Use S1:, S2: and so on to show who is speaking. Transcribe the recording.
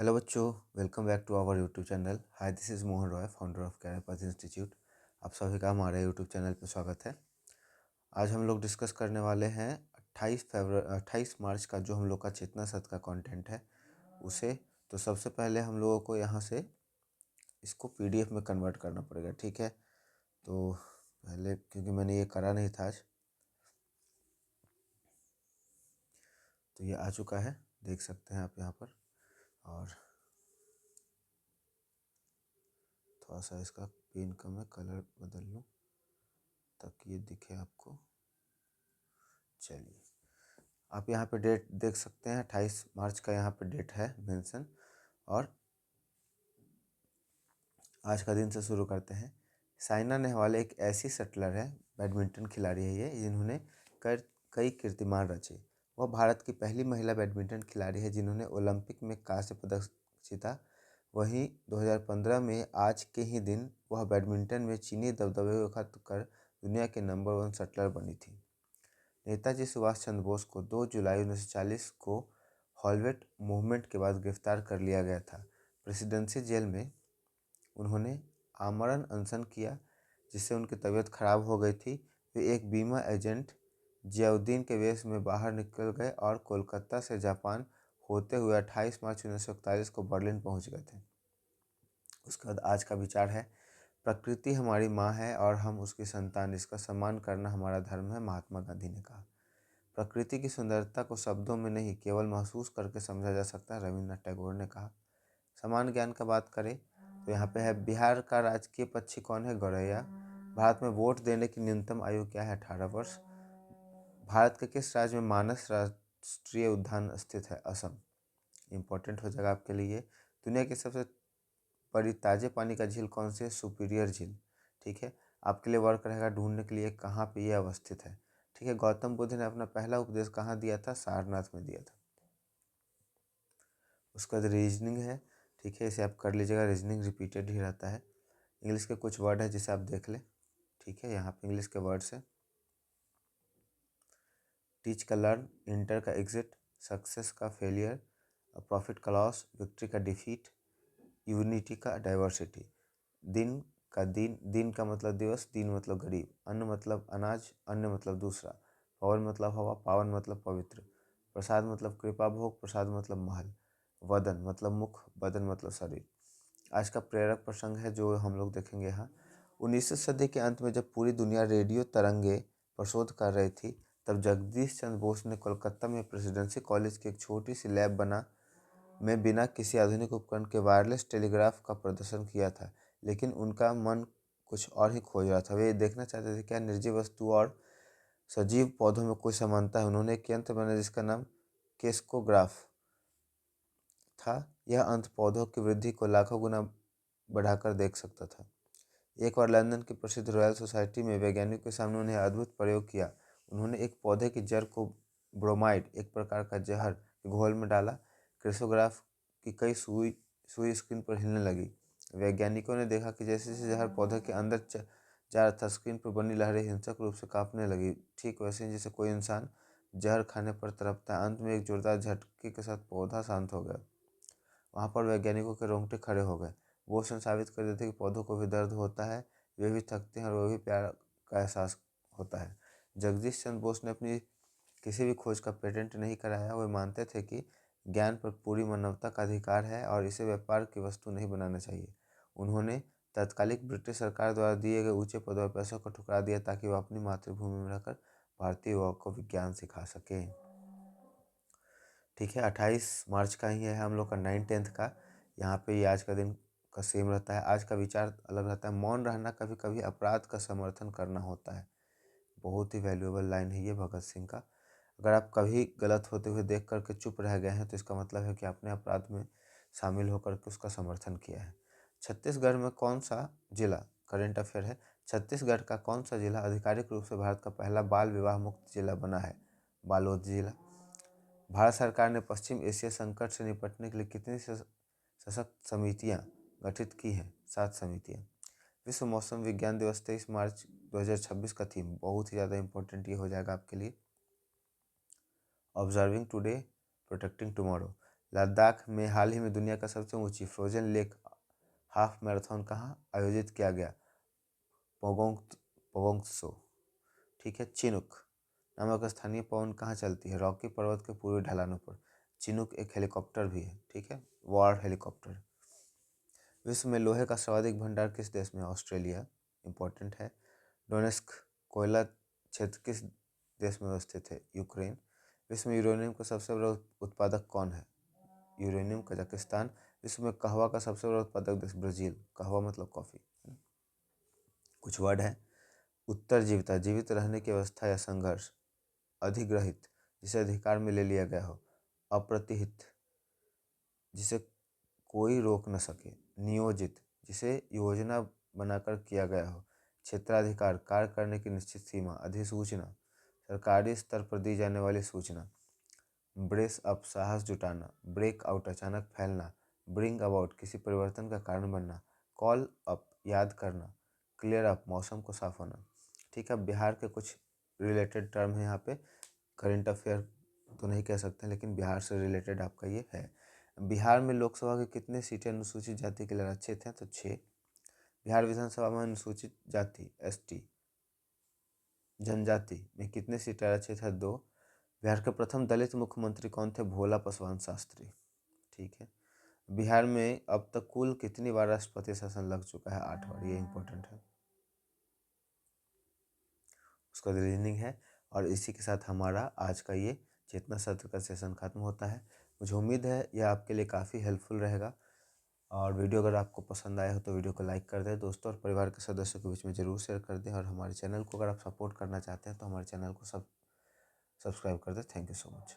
S1: Hello बच्चों, welcome back to our YouTube channel. Hi, this is Mohan Roy, founder of Career Path Institute. आप सभी का हमारे यूट्यूब चैनल पर स्वागत है। आज हम लोग डिस्कस करने वाले हैं 28 मार्च का जो हम लोग का चेतना सत्र का कंटेंट है उसे। तो सबसे पहले हम लोगों को यहाँ से इसको पीडीएफ में कन्वर्ट करना पड़ेगा, ठीक है। तो पहले क्योंकि मैंने ये करा नहीं था आज, तो ये आ चुका है, देख सकते हैं आप यहाँ पर। और थोड़ा सा इसका पेन कम है, कलर बदल लूँ ताकि ये दिखे आपको। चलिए, आप यहाँ पे डेट देख सकते हैं, 28 मार्च का यहाँ पे डेट है मेंशन। और आज का दिन से शुरू करते हैं। साइना नेहवाल एक ऐसी शटलर है, बैडमिंटन खिलाड़ी है ये, जिन्होंने कई कीर्तिमान रचे। वह भारत की पहली महिला बैडमिंटन खिलाड़ी है जिन्होंने ओलंपिक में कांस्य पदक जीता। वहीं 2015 में आज के ही दिन वह बैडमिंटन में चीनी दबदबे को खत्म कर दुनिया के नंबर 1 शटलर बनी थी। नेताजी सुभाष चंद्र बोस को 2 जुलाई 1940 को हॉलवेट मूवमेंट के बाद गिरफ्तार कर लिया गया था। प्रेसिडेंसी जेल में उन्होंने आमरण अनशन किया, जिससे उनकी तबीयत खराब हो गई थी। वे एक बीमा एजेंट जियाउद्दीन के वेश में बाहर निकल गए और कोलकाता से जापान होते हुए 28 मार्च 1941 को बर्लिन पहुंच गए थे। उसके बाद आज का विचार है, प्रकृति हमारी माँ है और हम उसकी संतान, इसका सम्मान करना हमारा धर्म है, महात्मा गांधी ने कहा। प्रकृति की सुंदरता को शब्दों में नहीं केवल महसूस करके समझा जा सकता है, रविन्द्रनाथ टैगोर ने कहा। समान ज्ञान का बात करें तो यहाँ पे है, बिहार का राजकीय पक्षी कौन है? गौरैया। भारत में वोट देने की न्यूनतम आयु क्या है? 18 वर्ष। भारत के किस राज्य में मानस राष्ट्रीय उद्यान स्थित है? असम। इम्पोर्टेंट हो जाएगा आपके लिए। दुनिया की सबसे बड़ी ताजे पानी का झील कौन सी है? सुपीरियर झील। ठीक है, आपके लिए वर्क रहेगा ढूंढने के लिए कहाँ पे ये अवस्थित है। ठीक है, गौतम बुद्ध ने अपना पहला उपदेश कहाँ दिया था? सारनाथ में दिया था। उसके बाद रीजनिंग है, ठीक है, इसे आप कर लीजिएगा, रीजनिंग रिपीटेड ही रहता है। इंग्लिश के कुछ वर्ड है जिसे आप देख लें, ठीक है। यहाँ पे इंग्लिश के वर्ड्स है, टीच का लर्न, इंटर का एग्जिट, सक्सेस का फेलियर, प्रॉफिट का लॉस, विक्ट्री का डिफीट, यूनिटी का डाइवर्सिटी। दिन का दिन, दिन का मतलब दिवस, दिन मतलब गरीब, अन्न मतलब अनाज, अन्न मतलब दूसरा, पवन मतलब हवा, पावन मतलब पवित्र, प्रसाद मतलब कृपा भोग, प्रसाद मतलब महल, वदन मतलब मुख, बदन मतलब शरीर। आज का प्रेरक प्रसंग है जो हम लोग देखेंगे यहाँ। 19वीं सदी के अंत में जब पूरी दुनिया रेडियो तरंगे पर शोध कर रही थी, तब जगदीश चंद्र बोस ने कोलकाता में प्रेसिडेंसी कॉलेज की एक छोटी सी लैब में बिना किसी आधुनिक उपकरण के वायरलेस टेलीग्राफ का प्रदर्शन किया था। लेकिन उनका मन कुछ और ही खोज रहा था। वे देखना चाहते थे क्या निर्जीव वस्तु और सजीव पौधों में कोई समानता है। उन्होंने एक यंत्र बनाया जिसका नाम केस्कोग्राफ था। यह अंत पौधों की वृद्धि को लाखों गुना बढ़ाकर देख सकता था। एक बार लंदन की प्रसिद्ध रॉयल सोसाइटी में वैज्ञानिकों के सामने उन्हें अद्भुत प्रयोग किया। उन्होंने एक पौधे की जड़ को ब्रोमाइड, एक प्रकार का जहर, के घोल में डाला। क्रिसोग्राफ की कई सुई सुई स्क्रीन पर हिलने लगी। वैज्ञानिकों ने देखा कि जैसे जैसे जहर पौधे के अंदर जा रहा था, स्क्रीन पर बनी लहरें हिंसक रूप से कांपने लगी, ठीक वैसे ही जैसे कोई इंसान जहर खाने पर तड़पता है। अंत में एक जोरदार झटके के साथ पौधा शांत हो गया। वहाँ पर वैज्ञानिकों के रोंगटे खड़े हो गए। वो साबित कर देते कि पौधों को भी दर्द होता है, वे भी थकते हैं और वे भी प्यार का एहसास होता है। जगदीश चंद्र बोस ने अपनी किसी भी खोज का पेटेंट नहीं कराया। वे मानते थे कि ज्ञान पर पूरी मानवता का अधिकार है और इसे व्यापार की वस्तु नहीं बनाना चाहिए। उन्होंने तत्कालिक ब्रिटिश सरकार द्वारा दिए गए ऊंचे पदों और पैसों को ठुकरा दिया ताकि वह अपनी मातृभूमि में रहकर भारतीय युवाओं को विज्ञान सिखा सके। ठीक है, 28 मार्च का ही है हम लोग का 9-10 का। यहाँ पे ये आज का दिन का सेम रहता है। आज का विचार अलग रहता है, मौन रहना कभी कभी अपराध का समर्थन करना होता है। बहुत ही वैल्यूएबल लाइन है ये भगत सिंह का। अगर आप कभी गलत होते हुए देख करके चुप रह गए हैं तो इसका मतलब है कि आपने अपराध में शामिल होकर के उसका समर्थन किया है। छत्तीसगढ़ में कौन सा जिला, करेंट अफेयर है, छत्तीसगढ़ का कौन सा जिला आधिकारिक रूप से भारत का पहला बाल विवाह मुक्त जिला बना है? बालोद जिला। भारत सरकार ने पश्चिम एशिया संकट से निपटने के लिए कितनी सशक्त समितियां गठित की हैं? 7 समितियां। विश्व मौसम विज्ञान दिवस 23 मार्च 2026 का थीम बहुत ही ज़्यादा इंपॉर्टेंट ये हो जाएगा आपके लिए, observing today protecting tomorrow. Ladakh में हाल ही में दुनिया का सबसे ऊंची फ्रोजन लेक हाफ मैराथन कहाँ आयोजित किया गया? पोगोंगसो। ठीक है। चिनुक नामक स्थानीय पवन कहाँ चलती है? रॉकी पर्वत के पूर्वी ढलानों पर। चिनुक एक हेलीकॉप्टर भी है। ठीक है, वॉर हेलीकॉप्टर। विश्व में लोहे का सर्वाधिक भंडार किस देश में? ऑस्ट्रेलिया। इंपॉर्टेंट है। डोनेस्क कोयला क्षेत्र किस देश में अवस्थित है? यूक्रेन। विश्व में यूरेनियम का सबसे बड़ा उत्पादक कौन है? Uranium Kazakhstan. विश्व में कहवा का सबसे बड़ा उत्पादक देश? ब्राजील। कहवा मतलब कॉफी। कुछ वर्ड है। उत्तर जीविता, जीवित रहने की अवस्था या संघर्ष। अधिग्रहित, जिसे अधिकार में ले लिया गया हो। अप्रतिहित, जिसे कोई रोक न सके। नियोजित, जिसे योजना बनाकर किया गया हो। क्षेत्राधिकार, कार्य करने की निश्चित सीमा। अधिसूचना, सरकारी स्तर पर दी जाने वाली सूचना। ब्रेस अप, साहस जुटाना। ब्रेक आउट, अचानक फैलना। ब्रिंग अबाउट, किसी परिवर्तन का कारण बनना। कॉल अप, याद करना। क्लियर अप, मौसम को साफ होना। ठीक है। बिहार के कुछ रिलेटेड टर्म है यहाँ पे। करंट अफेयर तो नहीं कह सकते, लेकिन बिहार से रिलेटेड आपका ये है। बिहार में लोकसभा के कितने सीटें अनुसूचित जाति के लिए आरक्षित हैं? तो 6। बिहार विधानसभा में अनुसूचित जाति ST जनजाति में कितने सीटें आरक्षित है? 2। बिहार के प्रथम दलित मुख्यमंत्री कौन थे? भोला पासवान शास्त्री। ठीक है। बिहार में अब तक कुल कितनी बार राष्ट्रपति शासन लग चुका है? 8 बार। ये इंपॉर्टेंट है, उसका रीजनिंग है। और इसी के साथ हमारा आज का ये चेतना सत्र का सेशन खत्म होता है। मुझे उम्मीद है यह आपके लिए काफ़ी हेल्पफुल रहेगा। और वीडियो अगर आपको पसंद आया हो तो वीडियो को लाइक कर दें, दोस्तों और परिवार के सदस्यों के बीच में ज़रूर शेयर कर दें। और हमारे चैनल को अगर आप सपोर्ट करना चाहते हैं तो हमारे चैनल को सब्सक्राइब कर दें। Thank you so much.